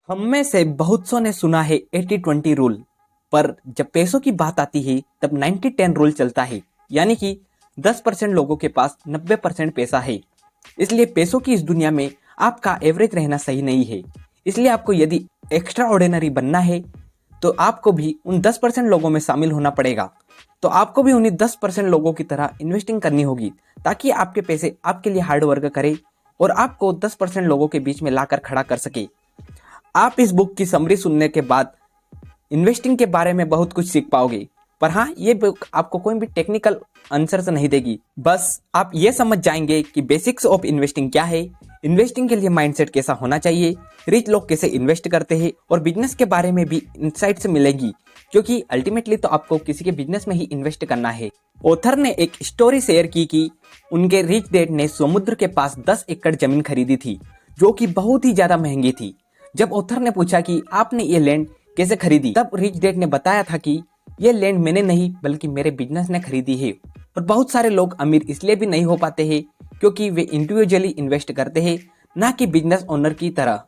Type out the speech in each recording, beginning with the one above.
हम में से बहुत सौ ने सुना है 80-20 रूल। पर जब पैसों की बात आती है तब 90-10 रूल चलता है। यानी कि 10% लोगों के पास 90% पैसा है। इसलिए पैसों की इस दुनिया में आपका एवरेज रहना सही नहीं है। इसलिए आपको यदि एक्स्ट्रा ऑर्डिनरी बनना है तो आपको भी उन 10% लोगों में शामिल होना पड़ेगा। तो आपको भी उन्हीं 10% लोगों की तरह इन्वेस्टिंग करनी होगी ताकि आपके पैसे आपके लिए हार्ड वर्क करे और आपको 10% लोगों के बीच में लाकर खड़ा कर सके। आप इस बुक की समरी सुनने के बाद इन्वेस्टिंग के बारे में बहुत कुछ सीख पाओगे। पर हाँ, ये बुक आपको कोई भी टेक्निकल आंसर नहीं देगी। बस आप ये समझ जाएंगे कि बेसिक्स ऑफ इन्वेस्टिंग क्या है, इन्वेस्टिंग के लिए माइंडसेट कैसा होना चाहिए, रिच लोग कैसे इन्वेस्ट करते हैं और बिजनेस के बारे में भी इंसाइट्स मिलेगी, क्योंकि अल्टीमेटली तो आपको किसी के बिजनेस में ही इन्वेस्ट करना है। ऑथर ने एक स्टोरी शेयर की कि उनके रिच डैड ने समुद्र के पास 10 एकड़ जमीन खरीदी थी जो कि बहुत ही ज्यादा महंगी थी। जब ऑथर ने पूछा कि आपने ये लैंड कैसे खरीदी, तब रिच डैड ने बताया था कि ये लैंड मैंने नहीं बल्कि मेरे बिजनेस ने खरीदी है। और बहुत सारे लोग अमीर इसलिए भी नहीं हो पाते हैं क्योंकि वे इंडिविजुअली इन्वेस्ट करते हैं, ना कि बिजनेस ओनर की तरह।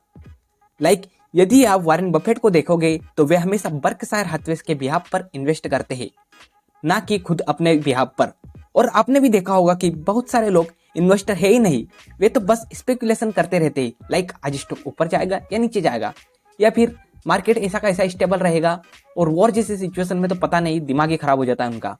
यदि आप वारेन बफेट को देखोगे तो वे हमेशा बर्कशायर हाथवेज के बिहाफ पर इन्वेस्ट करते हैं, ना कि खुद अपने बिहाफ पर। और आपने भी देखा होगा कि बहुत सारे लोग इन्वेस्टर है ही नहीं, वे तो बस स्पेकुलेशन करते रहते हैं। आज स्टॉक ऊपर जाएगा या नीचे जाएगा, या फिर मार्केट ऐसा का ऐसा स्टेबल रहेगा। और वॉर जैसी सिचुएशन में तो पता नहीं, दिमाग ही खराब हो जाता है उनका।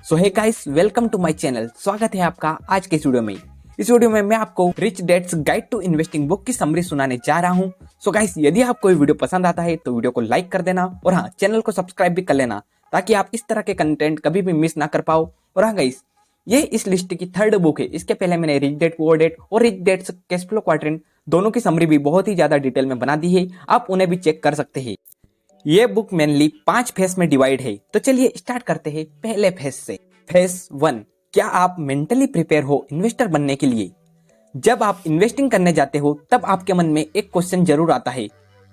So hey guys, welcome to my channel. स्वागत है आपका आज के इस वीडियो में। इस वीडियो में मैं आपको Rich Dad's guide to investing book की समरी सुनाने जा रहा हूँ। सो गाइस, यदि आपको ये वीडियो पसंद आता है तो वीडियो को लाइक कर देना और हाँ, चैनल को सब्सक्राइब भी कर लेना ताकि आप इस तरह के कंटेंट कभी भी मिस ना कर पाओ। और हाँ गाइस, ये इस लिस्ट की थर्ड बुक है। इसके पहले मैंने रिच डैड पुअर डैड और Rich Dad's cash flow quadrant दोनों की समरी भी बहुत ही ज्यादा डिटेल में बना दी है, आप उन्हें भी चेक कर सकते हैं। ये बुक मेनली 5 फेज में डिवाइड है। तो चलिए स्टार्ट करते हैं पहले फेज से। फेज 1, क्या आप मेंटली प्रिपेयर हो इन्वेस्टर बनने के लिए? जब आप इन्वेस्टिंग करने जाते हो तब आपके मन में एक क्वेश्चन जरूर आता है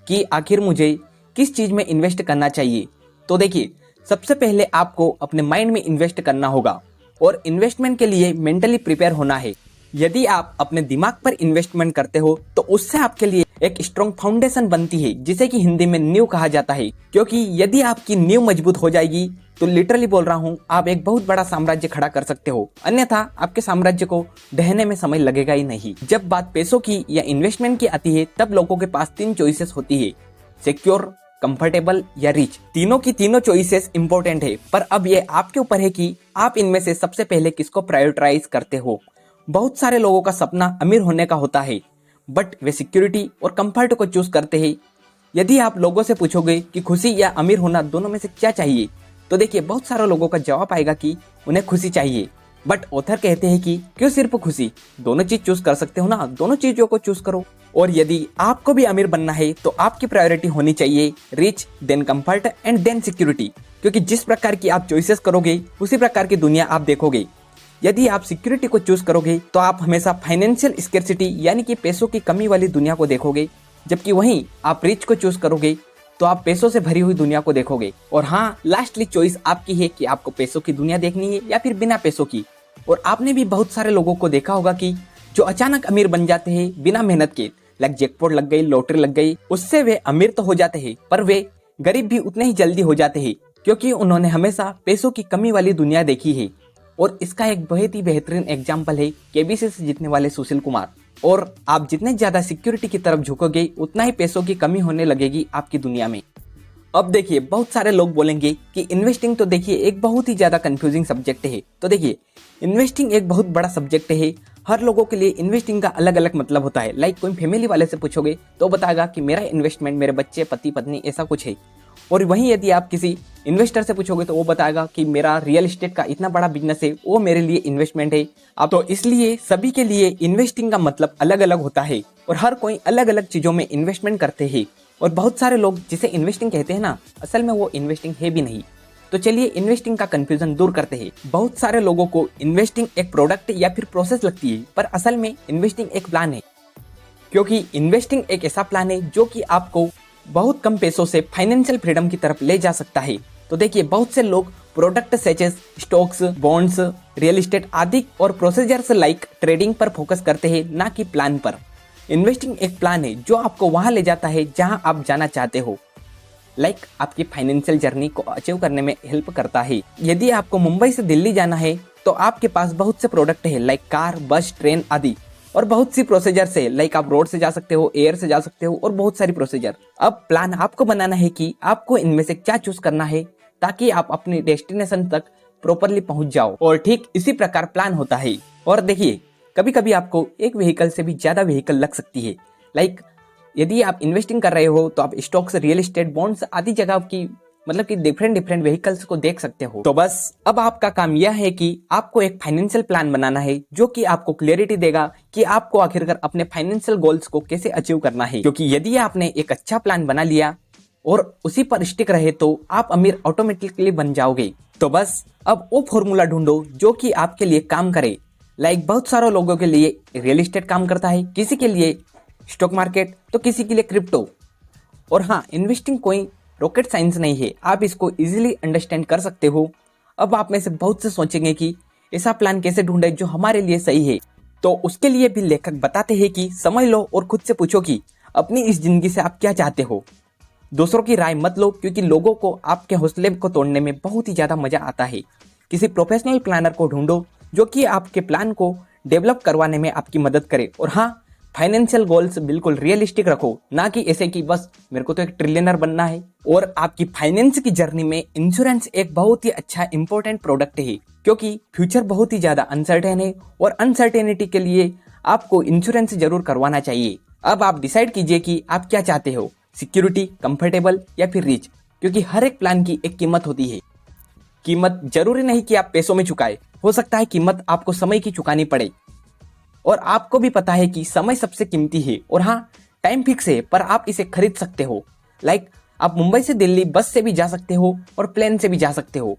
कि आखिर मुझे किस चीज में इन्वेस्ट करना चाहिए। तो देखिए, सबसे पहले आपको अपने माइंड में इन्वेस्ट करना होगा और इन्वेस्टमेंट के लिए मेंटली प्रिपेयर होना है। यदि आप अपने दिमाग पर इन्वेस्टमेंट करते हो तो उससे आपके लिए एक स्ट्रॉन्ग फाउंडेशन बनती है, जिसे कि हिंदी में नींव कहा जाता है। क्योंकि यदि आपकी नींव मजबूत हो जाएगी तो लिटरली बोल रहा हूँ, आप एक बहुत बड़ा साम्राज्य खड़ा कर सकते हो। अन्यथा आपके साम्राज्य को ढहने में समय लगेगा ही नहीं। जब बात पैसों की या इन्वेस्टमेंट की आती है तब लोगों के पास 3 चॉइसेस होती है, सिक्योर, कंफर्टेबल या रिच। तीनों की तीनों चॉइसेस इंपॉर्टेंट है, पर अब ये आपके ऊपर है कि आप इनमें से सबसे पहले किसको प्रायोरिटाइज करते हो। बहुत सारे लोगों का सपना अमीर होने का होता है, बट वे सिक्योरिटी और कंफर्ट को चूज करते हैं। यदि आप लोगों से पूछोगे कि खुशी या अमीर होना दोनों में से क्या चाहिए, तो देखिए बहुत सारे लोगों का जवाब आएगा कि उन्हें खुशी चाहिए। बट ऑथर कहते हैं कि क्यों सिर्फ खुशी, दोनों चीज चूज कर सकते हो ना, दोनों चीजों को चूज करो। और यदि आपको भी अमीर बनना है तो आपकी प्रायोरिटी होनी चाहिए rich, then comfort and then security. क्योंकि जिस प्रकार की आप चॉइसेस करोगे उसी प्रकार की दुनिया आप देखोगे। यदि आप सिक्योरिटी को चूज करोगे तो आप हमेशा फाइनेंशियल स्कैर्सिटी यानी कि पैसों की कमी वाली दुनिया को देखोगे, जबकि वहीं आप रिच को चूज करोगे तो आप पैसों से भरी हुई दुनिया को देखोगे। और हाँ, लास्टली चॉइस आपकी है कि आपको पैसों की दुनिया देखनी है या फिर बिना पैसों की। और आपने भी बहुत सारे लोगों को देखा होगा कि जो अचानक अमीर बन जाते हैं बिना मेहनत के, जैकपॉट लग गई, लॉटरी लग गई, उससे वे अमीर तो हो जाते हैं पर वे गरीब भी उतने ही जल्दी हो जाते हैं, क्योंकि उन्होंने हमेशा पैसों की कमी वाली दुनिया देखी है। और इसका एक बहुत ही बेहतरीन एग्जाम्पल है केबीसी से जीतने वाले सुशील कुमार। और आप जितने ज्यादा सिक्योरिटी की तरफ झुकोगे उतना ही पैसों की कमी होने लगेगी आपकी दुनिया में। अब देखिए, बहुत सारे लोग बोलेंगे कि इन्वेस्टिंग तो देखिए एक बहुत ही ज्यादा कंफ्यूजिंग सब्जेक्ट है। तो देखिए, इन्वेस्टिंग एक बहुत बड़ा सब्जेक्ट है। हर लोगों के लिए इन्वेस्टिंग का अलग अलग मतलब होता है। कोई फैमिली वाले से पूछोगे तो बताएगा कि मेरा इन्वेस्टमेंट मेरे बच्चे, पति पत्नी, ऐसा कुछ है। और वहीं यदि आप किसी इन्वेस्टर से पूछोगे तो वो बताएगा कि मेरा रियल एस्टेट का इतना बड़ा बिजनेस है, वो मेरे लिए इन्वेस्टमेंट है। अब तो इसलिए सभी के लिए इन्वेस्टिंग का मतलब अलग अलग होता है और हर कोई अलग अलग चीजों में इन्वेस्टमेंट करते हैं। और बहुत सारे लोग जिसे इन्वेस्टिंग कहते हैं ना, असल में वो इन्वेस्टिंग है भी नहीं। तो चलिए इन्वेस्टिंग का कंफ्यूजन दूर करते हैं। बहुत सारे लोगों को इन्वेस्टिंग एक प्रोडक्ट या फिर प्रोसेस लगती है, पर असल में इन्वेस्टिंग एक प्लान है। क्योंकि इन्वेस्टिंग एक ऐसा प्लान है जो कि आपको बहुत कम पैसों से फाइनेंशियल फ्रीडम की तरफ ले जा सकता है। तो देखिए, बहुत से लोग product such as stocks, bonds, real estate आदि और प्रोसीजर्स लाइक ट्रेडिंग पर फोकस करते हैं, ना कि प्लान पर। इन्वेस्टिंग एक प्लान है जो आपको वहां ले जाता है जहां आप जाना चाहते हो। आपकी फाइनेंशियल जर्नी को अचीव करने में हेल्प करता है। यदि आपको मुंबई से दिल्ली जाना है तो आपके पास बहुत से प्रोडक्ट है, लाइक कार, बस, ट्रेन आदि, और बहुत सी प्रोसीजर से, लाइक आप रोड से जा सकते हो, एयर से जा सकते हो, और बहुत सारी प्रोसीजर। अब प्लान आपको बनाना है कि आपको इनमें से क्या चूज करना है ताकि आप अपनी डेस्टिनेशन तक प्रॉपरली पहुंच जाओ। और ठीक इसी प्रकार प्लान होता है। और देखिए, कभी कभी आपको एक व्हीकल से भी ज्यादा व्हीकल लग सकती है। यदि आप इन्वेस्टिंग कर रहे हो तो आप स्टॉक्स, रियल एस्टेट, बॉन्ड्स आदि जगह की कि डिफरेंट व्हीकल्स को देख सकते हो। तो बस अब आपका काम यह है कि आपको एक फाइनेंशियल प्लान बनाना है जो कि आपको क्लियरिटी देगा कि आपको आखिरकार अपने फाइनेंशियल गोल्स को कैसे अचीव करना है। क्योंकि यदि आपने एक अच्छा प्लान बना लिया और उसी पर स्टिक रहे तो आप अमीर ऑटोमेटिकली बन जाओगे। तो बस अब वो फॉर्मूला ढूंढो जो कि आपके लिए काम करे। बहुत सारे लोगों के लिए रियल एस्टेट काम करता है, किसी के लिए स्टॉक मार्केट, तो किसी के लिए क्रिप्टो। और हाँ, इन्वेस्टिंग कोई रॉकेट साइंस नहीं है, आप इसको इजीली अंडरस्टैंड कर सकते हो। अब आप में से बहुत से सोचेंगे कि ऐसा प्लान कैसे ढूंढे जो हमारे लिए सही है। तो उसके लिए भी लेखक बताते हैं कि समझ लो और खुद से पूछो कि अपनी इस जिंदगी से आप क्या चाहते हो। दूसरों की राय मत लो, क्योंकि लोगों को आपके हौसले को तोड़ने में बहुत ही ज्यादा मजा आता है। किसी प्रोफेशनल प्लानर को ढूंढो जो कि आपके प्लान को डेवलप करवाने में आपकी मदद करे। और हाँ, फाइनेंशियल गोल्स बिल्कुल रियलिस्टिक रखो, ना कि ऐसे कि बस मेरे को तो एक ट्रिलियनर बनना है। और आपकी फाइनेंस की जर्नी में इंश्योरेंस एक बहुत ही अच्छा इंपॉर्टेंट प्रोडक्ट है, क्योंकि फ्यूचर बहुत ही ज्यादा अनसर्टेन है और अनसर्टेनिटी के लिए आपको इंश्योरेंस जरूर करवाना चाहिए। अब आप डिसाइड कीजिए कि आप क्या चाहते हो, सिक्योरिटी, कंफर्टेबल या फिर रिच, क्योंकि हर एक प्लान की एक कीमत होती है। कीमत जरूरी नहीं कि आप पैसों में चुकाए, हो सकता है कीमत आपको समय की चुकानी पड़े। और आपको भी पता है कि समय सबसे कीमती है। और हाँ, टाइम फिक्स है, पर आप इसे खरीद सकते हो। आप मुंबई से दिल्ली बस से भी जा सकते हो और प्लेन से भी जा सकते हो।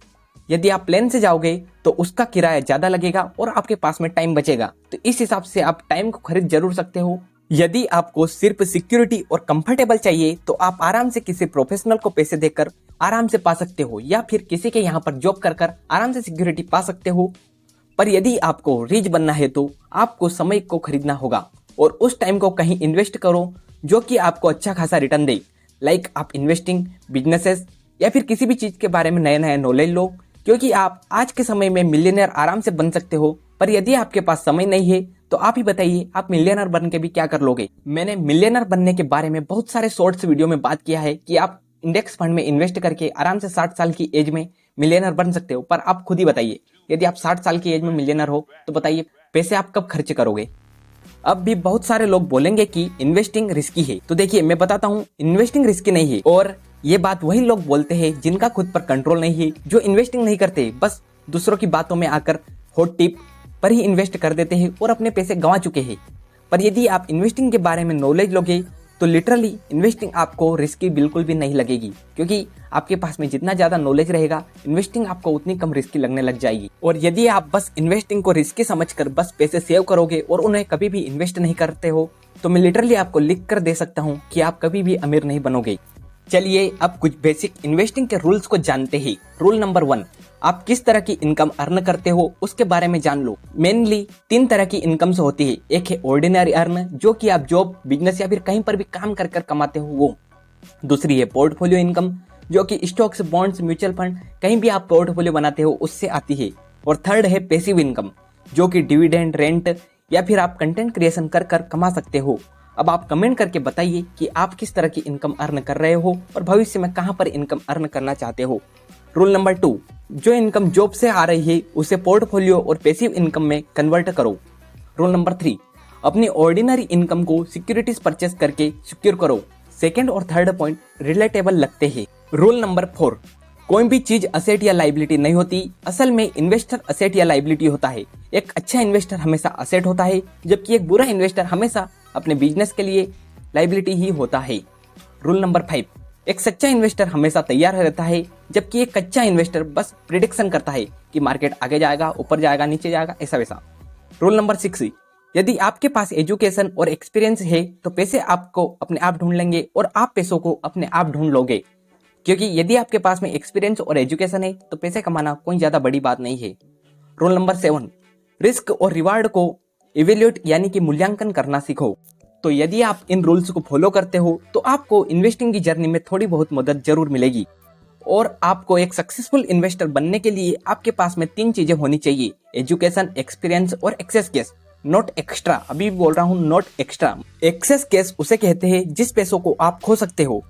यदि आप प्लेन से जाओगे तो उसका किराया ज्यादा लगेगा और आपके पास में टाइम बचेगा, तो इस हिसाब से आप टाइम को खरीद जरूर सकते हो। यदि आपको सिर्फ सिक्योरिटी और कंफर्टेबल चाहिए तो आप आराम से किसी प्रोफेशनल को पैसे देकर आराम से पा सकते हो, या फिर किसी के यहाँ पर जॉब कर आराम से सिक्योरिटी पा सकते हो। पर यदि आपको रिच बनना है तो आपको समय को खरीदना होगा और उस टाइम को कहीं इन्वेस्ट करो जो कि आपको अच्छा खासा रिटर्न दे। आप इन्वेस्टिंग, बिजनेसेस या फिर किसी भी चीज के बारे में नया नया नॉलेज लो, क्योंकि आप आज के समय में मिलियनर आराम से बन सकते हो। पर यदि आपके पास समय नहीं है तो आप ही बताइए, आप मिलियनर बन के भी क्या कर लोगे। मैंने मिलियनर बनने के बारे में बहुत सारे शॉर्ट्स वीडियो में बात किया है कि आप इंडेक्स फंड में इन्वेस्ट करके आराम से 60 साल की एज में मिलियनर बन सकते हो। पर आप खुद ही बताइए, यदि आप 60 साल की एज में मिलियनर हो तो बताइए पैसे आप कब खर्च करोगे। अब भी बहुत सारे लोग बोलेंगे कि इन्वेस्टिंग रिस्की है, तो देखिए मैं बताता हूँ, इन्वेस्टिंग रिस्की नहीं है। और ये बात वही लोग बोलते हैं जिनका खुद पर कंट्रोल नहीं है, जो इन्वेस्टिंग नहीं करते, बस दूसरों की बातों में आकर हॉट टिप पर ही इन्वेस्ट कर देते हैं और अपने पैसे गंवा चुके हैं। पर यदि आप इन्वेस्टिंग के बारे में नॉलेज लोगे तो लिटरली इन्वेस्टिंग आपको रिस्की बिल्कुल भी नहीं लगेगी, क्योंकि आपके पास में जितना ज्यादा नॉलेज रहेगा इन्वेस्टिंग आपको उतनी कम रिस्की लगने लग जाएगी। और यदि आप बस इन्वेस्टिंग को रिस्की समझकर बस पैसे सेव करोगे और उन्हें कभी भी इन्वेस्ट नहीं करते हो तो मैं लिटरली आपको लिख कर दे सकता हूँ कि आप कभी भी अमीर नहीं बनोगे। चलिए अब कुछ बेसिक इन्वेस्टिंग के रूल्स को जानते हैं। रूल नंबर 1, आप किस तरह की इनकम अर्न करते हो उसके बारे में जान लो। मेनली 3 तरह की इनकम से होती है। एक है ऑर्डिनरी अर्न, जो कि आप जॉब, बिजनेस या फिर कहीं पर भी काम कर कमाते हो वो। दूसरी है पोर्टफोलियो इनकम, जो कि स्टॉक्स, बॉन्ड्स, म्यूचुअल फंड कहीं भी आप पोर्टफोलियो बनाते हो उससे आती है। और थर्ड है पैसिव इनकम, जो कि डिविडेंड, रेंट या फिर आप कंटेंट क्रिएशन कर कमा सकते हो। अब आप कमेंट करके बताइए कि आप किस तरह की इनकम अर्न कर रहे हो और भविष्य में कहां पर इनकम अर्न करना चाहते हो। रूल नंबर 2, जो इनकम जॉब से आ रही है उसे पोर्टफोलियो और पैसिव इनकम में कन्वर्ट करो। रूल नंबर 3, अपनी ऑर्डिनरी इनकम को सिक्योरिटीज परचेस करके सिक्योर करो। सेकंड और थर्ड पॉइंट रिलेटेबल लगते हैं। रूल नंबर 4, कोई भी चीज असेट या लाइबिलिटी नहीं होती, असल में इन्वेस्टर असेट या लाइबिलिटी होता है। एक अच्छा इन्वेस्टर हमेशा असेट होता है, जबकि एक बुरा इन्वेस्टर हमेशा अपने बिजनेस के लिए लाइबिलिटी ही होता है। रूल नंबर 5, एक सच्चा इन्वेस्टर हमेशा तैयार रहता है, जबकि एक कच्चा इन्वेस्टर बस प्रिडिक्शन करता है कि मार्केट आगे जाएगा, ऊपर जाएगा, नीचे जाएगा, ऐसा वैसा। रूल नंबर 6, यदि आपके पास एजुकेशन और एक्सपीरियंस है तो पैसे आपको अपने आप ढूंढ लेंगे और आप पैसों को अपने आप ढूंढ लोगे, क्योंकि यदि आपके पास में एक्सपीरियंस और एजुकेशन है तो पैसे कमाना कोई ज्यादा बड़ी बात नहीं है। रूल नंबर 7, रिस्क और रिवार्ड को इवेल्यूएट यानी कि मूल्यांकन करना सीखो। तो यदि आप इन रूल्स को फॉलो करते हो तो आपको इन्वेस्टिंग की जर्नी में थोड़ी बहुत मदद जरूर मिलेगी। और आपको एक सक्सेसफुल इन्वेस्टर बनने के लिए आपके पास में 3 चीजें होनी चाहिए: एजुकेशन, एक्सपीरियंस और एक्सेस कैश। नॉट एक्स्ट्रा, अभी बोल रहा हूँ नॉट एक्स्ट्रा। एक्सेस कैश उसे कहते हैं जिस पैसों को आप खो सकते हो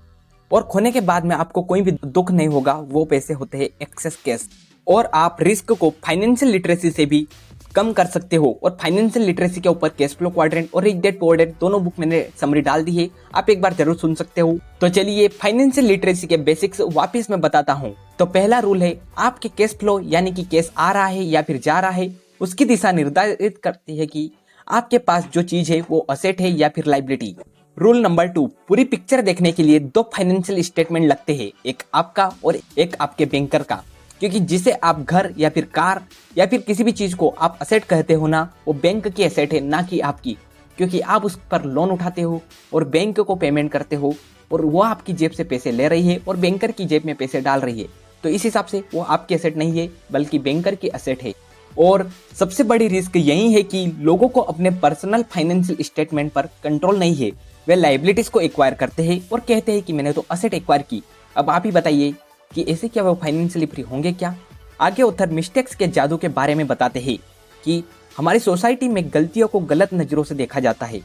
और खोने के बाद में आपको कोई भी दुख नहीं होगा, वो पैसे होते हैं एक्सेस कैश। और आप रिस्क को फाइनेंशियल लिटरेसी से भी कम कर सकते हो। और फाइनेंशियल लिटरेसी के ऊपर कैश फ्लो क्वाड्रेंट और रिच डैड पुअर डैड दोनों बुक मैंने समरी डाल दी है, आप एक बार जरूर सुन सकते हो। तो चलिए फाइनेंशियल लिटरेसी के बेसिक्स वापस मैं बताता हूँ। तो पहला रूल है, आपके कैश फ्लो यानी कि कैश आ रहा है या फिर जा रहा है, उसकी दिशा निर्धारित करती है कि आपके पास जो चीज है वो असेट है या फिर लाइबिलिटी। रूल नंबर 2, पूरी पिक्चर देखने के लिए 2 फाइनेंशियल स्टेटमेंट लगते हैं, एक आपका और एक आपके बैंकर का। क्योंकि जिसे आप घर या फिर कार या फिर किसी भी चीज को आप असेट कहते हो ना, वो बैंक की असेट है, ना कि आपकी। क्योंकि आप उस पर लोन उठाते हो और बैंक को पेमेंट करते हो और वो आपकी जेब से पैसे ले रही है और बैंकर की जेब में पैसे डाल रही है। तो इस हिसाब से वो आपकी असेट नहीं है बल्कि बैंकर की असेट है। और सबसे बड़ी रिस्क यही है कि लोगों को अपने पर्सनल फाइनेंशियल स्टेटमेंट पर कंट्रोल नहीं है। वे लाइबिलिटीज को एक्वायर करते हैं और कहते हैं कि मैंने तो असेट एक्वायर की। अब आप ही बताइए कि ऐसे क्या वो फाइनेंशियली फ्री होंगे क्या? आगे ऑथर मिस्टेक्स के जादू के बारे में बताते हैं कि हमारी सोसाइटी में गलतियों को गलत नजरों से देखा जाता है,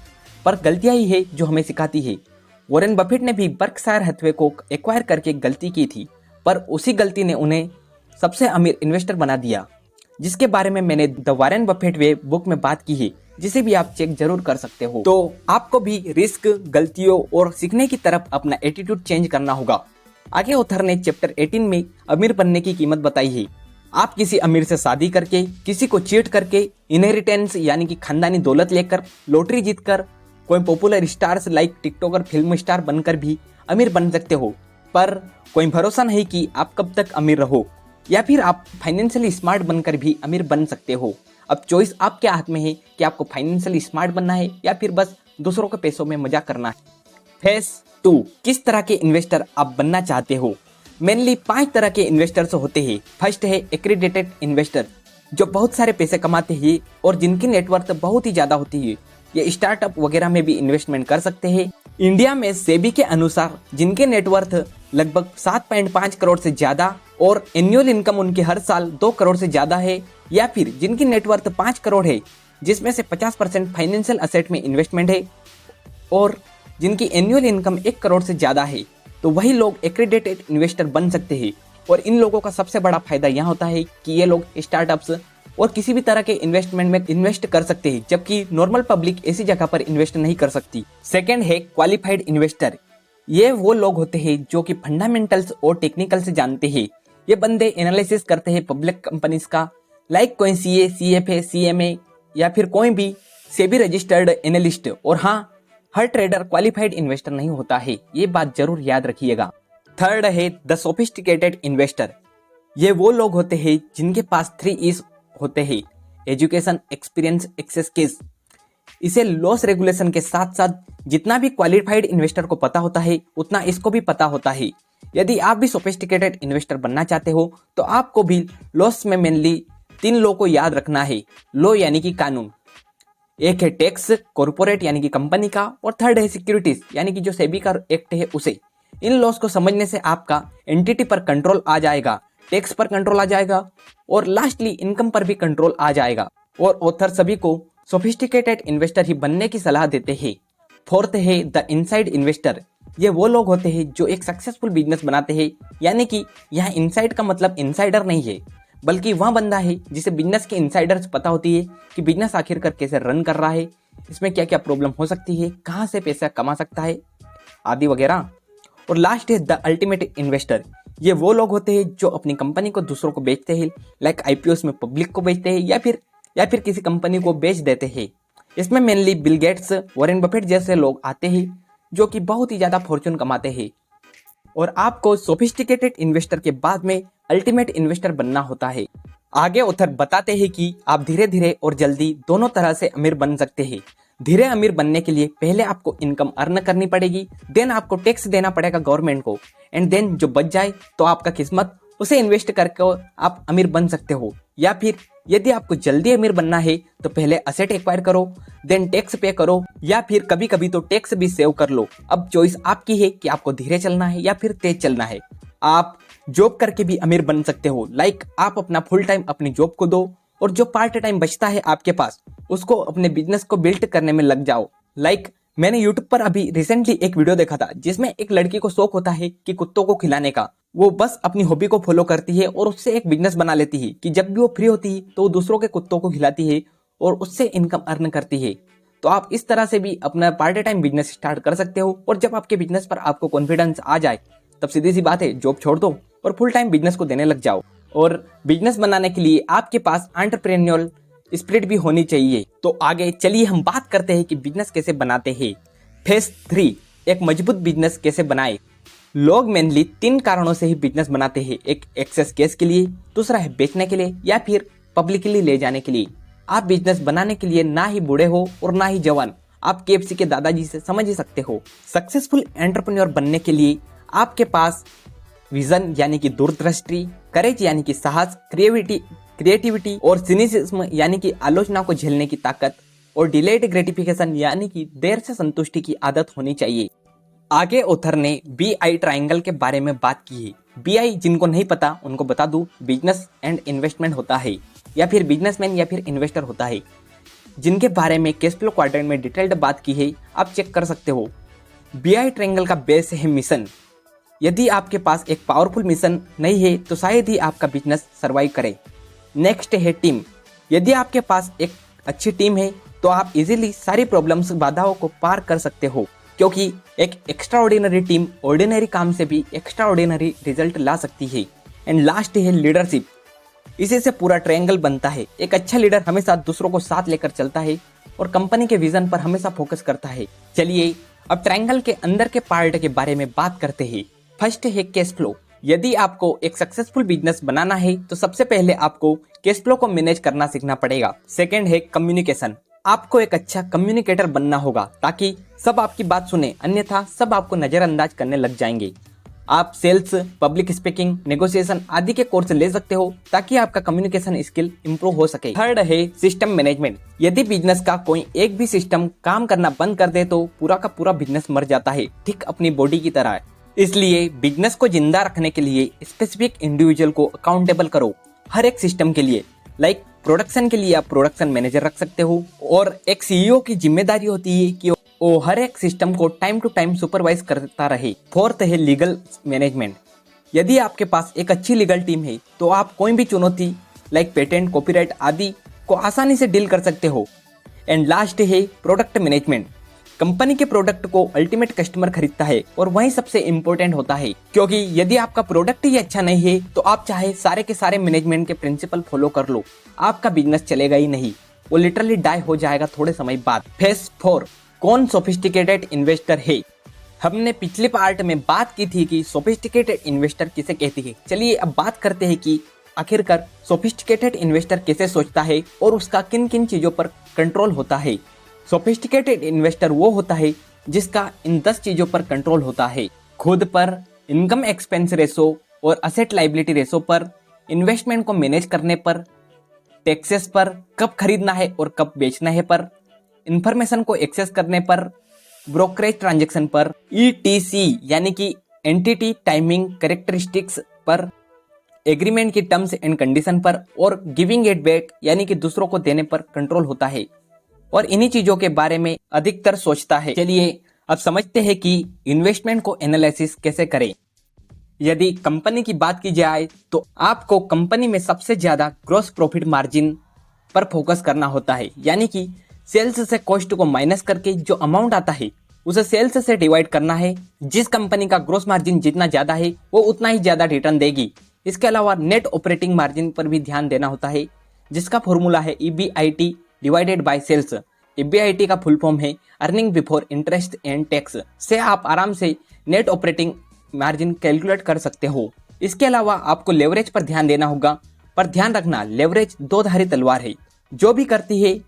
पर गलतियां ही है जो हमें सिखाती है। वॉरेन बफेट ने भी बर्कशायर हैथवे को एक्वायर करके गलती की थी, पर उसी गलती ने उन्हें सबसे अमीर इन्वेस्टर बना दिया, जिसके बारे में मैंने the Warren Buffett way book में बात की है, जिसे भी आप चेक जरूर कर सकते हो। तो आपको भी रिस्क, गलतियों और सीखने की तरफ अपना एटीट्यूड चेंज करना होगा। आगे ऑथर ने चैप्टर 18 में अमीर बनने की कीमत बताई है। आप किसी अमीर से शादी करके, किसी को चीट करके, इनहेरिटेंस यानी कि खानदानी दौलत लेकर, लॉटरी जीतकर, कोई popular stars like TikToker, film star बनकर भी अमीर बन सकते हो। पर कोई भरोसा नहीं कि आप कब तक अमीर रहो, या फिर आप फाइनेंशियली स्मार्ट बनकर भी अमीर बन सकते हो। अब चॉइस आपके हाथ में है कि आपको फाइनेंशियली स्मार्ट बनना है या फिर बस दूसरों के पैसों में मजाक करना है। फेज 2, किस तरह के इन्वेस्टर आप बनना चाहते हो? मेनली 5 तरह के इन्वेस्टर्स होते हैं। फर्स्ट है एक्रीडेटेड इन्वेस्टर, जो बहुत सारे पैसे कमाते हैं और जिनकी नेटवर्थ बहुत ही ज्यादा होती है। ये स्टार्टअप वगैरह में भी इन्वेस्टमेंट कर सकते हैं। इंडिया में सेबी के अनुसार जिनके नेटवर्थ लगभग 7.5 करोड़ से ज्यादा और एनुअल इनकम उनकी हर साल 2 करोड़ से ज्यादा है, या फिर जिनकी नेटवर्थ 5 करोड़ है जिसमें से 50% फाइनेंशियल असेट में इन्वेस्टमेंट है और जिनकी एनुअल इनकम 1 करोड़ से ज्यादा है, तो वही लोग एक्रीडेटेड इन्वेस्टर बन सकते हैं। और इन लोगों का सबसे बड़ा फायदा यहाँ होता है कि ये लोग स्टार्टअप्स और किसी भी तरह के इन्वेस्टमेंट में इन्वेस्ट कर सकते हैं, जबकि नॉर्मल पब्लिक ऐसी जगह पर इन्वेस्ट नहीं कर सकती। सेकंड है क्वालिफाइड इन्वेस्टर। ये वो लोग होते हैं जो कि फंडामेंटल्स और टेक्निकल से जानते हैं। ये बंदे एनालिसिस करते हैं पब्लिक कंपनीज का, लाइक कोई CA, CFA, CMA या फिर कोई भी सेबी रजिस्टर्ड एनालिस्ट। और हाँ, हर ट्रेडर क्वालिफाइड इन्वेस्टर नहीं होता है, ये बात जरूर याद रखिएगा। थर्ड है द सोफिस्टिकेटेड इन्वेस्टर। ये वो लोग होते हैं जिनके पास 3 E's होते हैं: एजुकेशन, एक्सपीरियंस, एक्सेस केस। इसे लॉस रेगुलेशन के साथ साथ जितना भी क्वालिफाइड इन्वेस्टर को पता होता है उतना इसको भी पता होता है। यदि आप भी सोफिस्टिकेटेड इन्वेस्टर बनना चाहते हो तो आपको भी लॉस में मेनली 3 लॉ को याद रखना है। लॉ यानी कि कानून, एक है टैक्स, कॉर्पोरेट यानी कि कंपनी का, और थर्ड है सिक्योरिटीज यानी कि जो सेबी का एक्ट है उसे। इन लॉस को समझने से आपका एंटिटी पर कंट्रोल आ जाएगा, टैक्स पर कंट्रोल आ जाएगा और लास्टली इनकम पर भी कंट्रोल आ जाएगा। और ऑथर सभी को सोफिस्टिकेटेड इन्वेस्टर ही बनने की सलाह देते हैं। फोर्थ है द इनसाइड इन्वेस्टर। ये वो लोग होते हैं जो एक सक्सेसफुल बिजनेस बनाते हैं, यानी कि यहाँ इनसाइड का मतलब इनसाइडर नहीं है, बल्कि वह बंदा है जिसे बिजनेस के इनसाइडर्स पता होती है कि बिजनेस आखिरकार कैसे रन कर रहा है, इसमें क्या क्या प्रॉब्लम हो सकती है, कहाँ से पैसा कमा सकता है आदि वगैरह। और लास्ट है द अल्टीमेट इन्वेस्टर। ये वो लोग होते हैं जो अपनी कंपनी को दूसरों को बेचते हैं, लाइक IPOs में पब्लिक को बेचते हैं या फिर किसी कंपनी को बेच देते हैं। इसमें mainly Bill Gates, Warren Buffett जैसे लोग आते हैं जो कि बहुत ही ज्यादा फॉर्चून कमाते हैं। और आपको सोफिस्टिकेटेड इन्वेस्टर के बाद में अल्टीमेट इन्वेस्टर बनना होता है। आगे ऑथर बताते हैं कि आप धीरे धीरे और जल्दी दोनों तरह से अमीर बन सकते हैं। धीरे अमीर बनने के लिए पहले आपको इनकम अर्न करनी पड़ेगी, देन आपको टैक्स देना पड़ेगा गवर्नमेंट को, एंड देन जो बच जाए तो आपका किस्मत, उसे इन्वेस्ट करके आप अमीर बन सकते हो। या फिर यदि आपको जल्दी अमीर बनना है तो पहले असेट एक्वायर करो, देन टैक्स पे करो, या फिर कभी कभी तो टैक्स भी सेव कर लो। अब चॉइस आपकी है कि आपको धीरे चलना है या फिर तेज चलना है। आप जॉब करके भी अमीर बन सकते हो। आप अपना फुल टाइम अपनी जॉब को दो और जो पार्ट टाइम बचता है आपके पास उसको अपने बिजनेस को बिल्ड करने में लग जाओ। मैंने यूट्यूब पर अभी रिसेंटली एक वीडियो देखा था जिसमें एक लड़की को शौक होता है कि कुत्तों को खिलाने का। वो बस अपनी हॉबी को फॉलो करती है और उससे एक बिजनेस बना लेती है कि जब भी वो फ्री होती है तो वो दूसरों के कुत्तों को खिलाती है और उससे इनकम अर्न करती है। तो आप इस तरह से भी अपना पार्ट टाइम बिजनेस स्टार्ट कर सकते हो और जब आपके बिजनेस पर आपको कॉन्फिडेंस आ जाए तब सीधी सी बात है जॉब छोड़ दो और फुल टाइम बिजनेस को देने लग जाओ। और बिजनेस बनाने के लिए आपके पास एंटरप्रेन्योरल स्पिरिट भी होनी चाहिए। तो आगे चलिए हम बात करते हैं कि बिजनेस कैसे बनाते हैं। फेज 3, एक मजबूत बिजनेस कैसे बनाए। लोग मेनली 3 कारणों से ही बिजनेस बनाते हैं। एक एक्सेस कैश के लिए, दूसरा है बेचने के लिए या फिर पब्लिकली ले जाने के लिए। आप बिजनेस बनाने के लिए ना ही बूढ़े हो और ना ही जवान। आप KFC के दादाजी से समझ ही सकते हो। सक्सेसफुल एंटरप्रेन्योर बनने के लिए आपके पास विजन यानी कि दूरदृष्टि, करेज यानी कि साहस, क्रिएटिविटी और सिनिसिज्म यानी कि आलोचना को झेलने की ताकत और डिलेड ग्रेटिफिकेशन यानी कि देर से संतुष्टि की आदत होनी चाहिए। आगे ऑथर ने BI ट्रायंगल के बारे में बात की है। BI जिनको नहीं पता उनको बता दूं, बिजनेस एंड इन्वेस्टमेंट होता है या फिर बिजनेसमैन या फिर इन्वेस्टर होता है, जिनके बारे में कैश फ्लो क्वाड्रेंट में डिटेल्ड बात की है, आप चेक कर सकते हो। BI ट्रायंगल का बेस है मिशन। यदि आपके पास एक पावरफुल मिशन नहीं है तो शायद ही आपका बिजनेस सर्वाइव करे। नेक्स्ट है टीम। यदि आपके पास एक अच्छी टीम है तो आप इजीली सारी प्रॉब्लम्स, बाधाओं को पार कर सकते हो, क्योंकि एक एक्स्ट्रा ऑर्डिनरी टीम ऑर्डिनरी काम से भी एक्स्ट्रा ऑर्डिनरी रिजल्ट ला सकती है। एंड लास्ट है लीडरशिप। इसी से पूरा ट्रायंगल बनता है। एक अच्छा लीडर हमेशा दूसरों को साथ लेकर चलता है और कंपनी के विजन पर हमेशा फोकस करता है। चलिए अब ट्रायंगल के अंदर के पार्ट के बारे में बात करते हैं। फर्स्ट है कैश फ्लो। यदि आपको एक सक्सेसफुल बिजनेस बनाना है तो सबसे पहले आपको कैश फ्लो को मैनेज करना सीखना पड़ेगा। सेकंड है कम्युनिकेशन। आपको एक अच्छा कम्युनिकेटर बनना होगा ताकि सब आपकी बात सुने, अन्यथा सब आपको नजरअंदाज करने लग जाएंगे। आप सेल्स, पब्लिक स्पीकिंग, नेगोशिएशन आदि के कोर्स ले सकते हो ताकि आपका कम्युनिकेशन स्किल इंप्रूव हो सके। थर्ड है सिस्टम मैनेजमेंट। यदि बिजनेस का कोई एक भी सिस्टम काम करना बंद कर दे तो पूरा का पूरा बिजनेस मर जाता है, ठीक अपनी बॉडी की तरह। इसलिए बिजनेस को जिंदा रखने के लिए स्पेसिफिक इंडिविजुअल को अकाउंटेबल करो हर एक सिस्टम के लिए। प्रोडक्शन के लिए आप प्रोडक्शन मैनेजर रख सकते हो और एक CEO की जिम्मेदारी होती है कि वो हर एक सिस्टम को टाइम टू टाइम सुपरवाइज करता रहे। फोर्थ है लीगल मैनेजमेंट। यदि आपके पास एक अच्छी लीगल टीम है तो आप कोई भी चुनौती पेटेंट, कॉपीराइट आदि को आसानी से डील कर सकते हो। एंड लास्ट है प्रोडक्ट मैनेजमेंट। कंपनी के प्रोडक्ट को अल्टीमेट कस्टमर खरीदता है और वही सबसे इंपॉर्टेंट होता है, क्योंकि यदि आपका प्रोडक्ट ही अच्छा नहीं है तो आप चाहे सारे के सारे मैनेजमेंट के प्रिंसिपल फॉलो कर लो, आपका बिजनेस चलेगा ही नहीं, वो लिटरली डाई हो जाएगा थोड़े समय बाद। फेज 4, कौन सोफिस्टिकेटेड इन्वेस्टर है। हमने पिछले पार्ट में बात की थी कि सोफिस्टिकेटेड इन्वेस्टर किसे कहती है। चलिए अब बात करते हैं कि आखिरकार सोफिस्टिकेटेड इन्वेस्टर कैसे सोचता है और उसका किन किन चीजों पर कंट्रोल होता है। सोफिस्टिकेटेड इन्वेस्टर वो होता है जिसका इन 10 चीजों पर कंट्रोल होता है। खुद पर, इनकम एक्सपेंस रेशो और असेट लाइबिलिटी रेशो पर, इन्वेस्टमेंट को मैनेज करने पर, टैक्सेस पर, कब खरीदना है और कब बेचना है पर, इंफॉर्मेशन को एक्सेस करने पर, ब्रोकरेज ट्रांजैक्शन पर, ETC यानी कि एंटिटी टाइमिंग कैरेक्टरिस्टिक्स पर, एग्रीमेंट की टर्म्स एंड कंडीशन पर और गिविंग इट बैक यानी कि दूसरों को देने पर कंट्रोल होता है और इन्हीं चीजों के बारे में अधिकतर सोचता है। चलिए अब समझते हैं कि इन्वेस्टमेंट को एनालिसिस कैसे करें। यदि कंपनी की बात की जाए तो आपको कंपनी में सबसे ज्यादा ग्रॉस प्रॉफिट मार्जिन पर फोकस करना होता है, यानी कि सेल्स से कॉस्ट को माइनस करके जो अमाउंट आता है उसे सेल्स से डिवाइड करना है। जिस कंपनी का ग्रॉस मार्जिन जितना ज्यादा है वो उतना ही ज्यादा रिटर्न देगी। इसके अलावा नेट ऑपरेटिंग मार्जिन पर भी ध्यान देना होता है, जिसका फॉर्मूला है EBIT divided by sales. EBIT का फुल फॉर्म है earning before interest and tax. से आप आराम से नेट ऑपरेटिंग मार्जिन कैलकुलेट कर सकते हो। इसके अलावा आपको लेवरेज पर ध्यान देना होगा, पर ध्यान रखना लेवरेज दो धारी तलवार है, जो भी करती है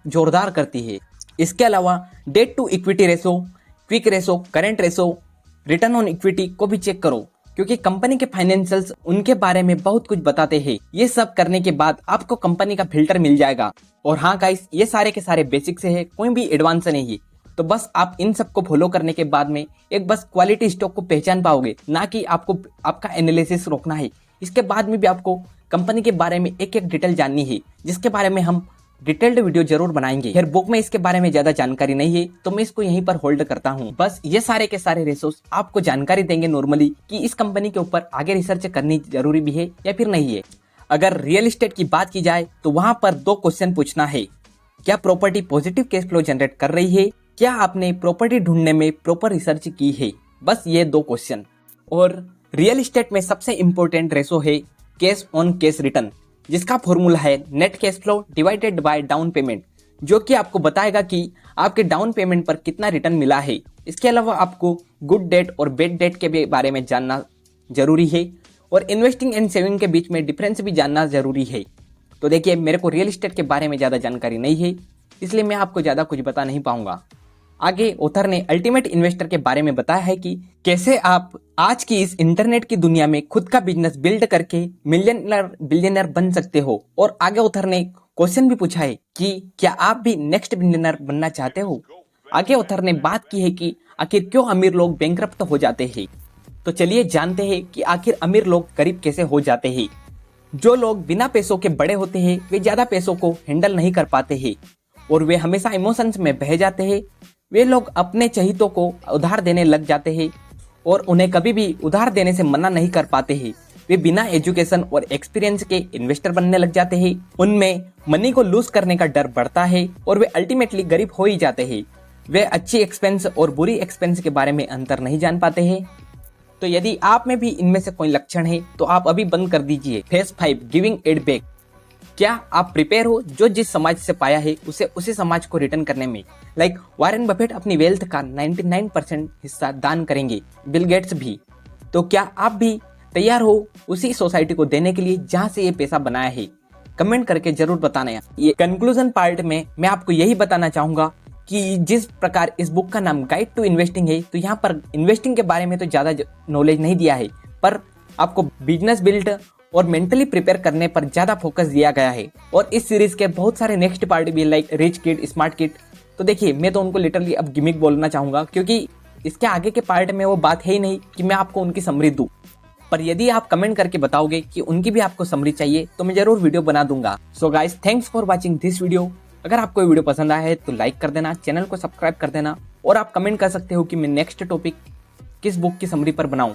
जोरदार करती है। इसके अलावा debt to equity ratio, quick ratio, current ratio, return on equity को भी चेक करो। क्योंकि कंपनी के फाइनेंशियल्स उनके बारे में बहुत कुछ बताते हैं। ये सब करने के बाद आपको कंपनी का फिल्टर मिल जाएगा। और हाँ गाइस, ये सारे के सारे बेसिक से है, कोई भी एडवांस नहीं है। तो बस आप इन सबको फॉलो करने के बाद में एक बस क्वालिटी स्टॉक को पहचान पाओगे, ना कि आपको आपका एनालिसिस रोकना है। इसके बाद में भी आपको कंपनी के बारे में एक एक डिटेल जाननी है, जिसके बारे में हम डिटेल्ड वीडियो जरूर बनाएंगे। फिर बुक में इसके बारे में ज्यादा जानकारी नहीं है, तो मैं इसको यहीं पर होल्ड करता हूँ। बस ये सारे के सारे रिसोर्स आपको जानकारी देंगे नॉर्मली कि इस कंपनी के ऊपर आगे रिसर्च करनी जरूरी भी है या फिर नहीं है। अगर रियल एस्टेट की बात की जाए तो वहां पर 2 क्वेश्चन पूछना है। क्या property positive cash flow generate कर रही है? क्या आपने प्रॉपर्टी ढूंढने में प्रॉपर रिसर्च की है? बस ये 2 क्वेश्चन। और रियल एस्टेट में सबसे इंपॉर्टेंट रेशो है कैश ऑन कैश रिटर्न, जिसका फॉर्मूला है net cash flow divided by down payment, जो कि आपको बताएगा कि आपके डाउन पेमेंट पर कितना रिटर्न मिला है। इसके अलावा आपको गुड डेट और बैड डेट के बारे में जानना जरूरी है, और इन्वेस्टिंग एंड सेविंग के बीच में डिफरेंस भी जानना जरूरी है। तो देखिए, मेरे को रियल एस्टेट के बारे में ज़्यादा जानकारी नहीं है, इसलिए मैं आपको ज़्यादा कुछ बता नहीं पाऊंगा। आगे ऑथर ने अल्टीमेट इन्वेस्टर के बारे में बताया है कि कैसे आप आज की इस इंटरनेट की दुनिया में खुद का बिजनेस बिल्ड करके मिलियनर बिलियनर बन सकते हो। और आगे ऑथर ने क्वेश्चन भी पूछा है कि क्या आप भी नेक्स्ट बिलियनर बनना चाहते हो। आगे ऑथर ने बात की है कि आखिर क्यों अमीर लोग बैंकरप्ट हो जाते हैं। तो चलिए जानते हैं कि आखिर अमीर लोग गरीब कैसे हो जाते हैं। जो लोग बिना पैसों के बड़े होते हैं वे ज्यादा पैसों को हैंडल नहीं कर पाते हैं, और वे हमेशा इमोशंस में बह जाते हैं। वे लोग अपने चहीतों को उधार देने लग जाते हैं, और उन्हें कभी भी उधार देने से मना नहीं कर पाते हैं। वे बिना एजुकेशन और एक्सपीरियंस के इन्वेस्टर बनने लग जाते हैं। उनमें मनी को लूज करने का डर बढ़ता है, और वे अल्टीमेटली गरीब हो ही जाते हैं। वे अच्छी एक्सपेंस और बुरी एक्सपेंस के बारे में अंतर नहीं जान पाते हैं। तो यदि आप में भी इनमें से कोई लक्षण है तो आप अभी बंद कर दीजिए। Phase 5 giving it back. क्या आप प्रिपेयर हो जो जिस समाज से पाया है उसे उसी समाज को रिटर्न करने में? लाइक वॉरेन बफेट अपनी वेल्थ का 99% हिस्सा दान करेंगे, बिल गेट्स भी। तो क्या आप भी तैयार हो उसी सोसाइटी को देने के लिए जहां से ये पैसा बनाया है? कमेंट करके जरूर बताना। ये कंक्लूजन पार्ट में मैं आपको यही बताना चाहूंगा कि जिस प्रकार इस बुक का नाम गाइड टू इन्वेस्टिंग है, तो यहाँ पर इन्वेस्टिंग के बारे में तो ज़्यादा नॉलेज नहीं दिया है, पर आपको बिजनेस बिल्ड और मेंटली प्रिपेयर करने पर ज़्यादा फोकस दिया गया है। और इस सीरीज के बहुत सारे नेक्स्ट पार्ट भी like rich kid, smart kid, तो देखिए मैं तो उनको लिटरली अब गिमिक बोलना चाहूँगा, क्योंकि इसके आगे के पार्ट में वो बात है ही नहीं कि मैं आपको उनकी समरी दूँ। पर यदि आप कमेंट करके बताओगे कि उनकी भी आपको समरी चाहिए तो मैं जरूर वीडियो बना दूंगा। So guys, thanks for watching this video. अगर आपको ये वीडियो पसंद आया है तो लाइक कर देना, चैनल को सब्सक्राइब कर देना, और आप कमेंट कर सकते हो कि मैं नेक्स्ट टॉपिक किस बुक की समरी पर बनाऊं।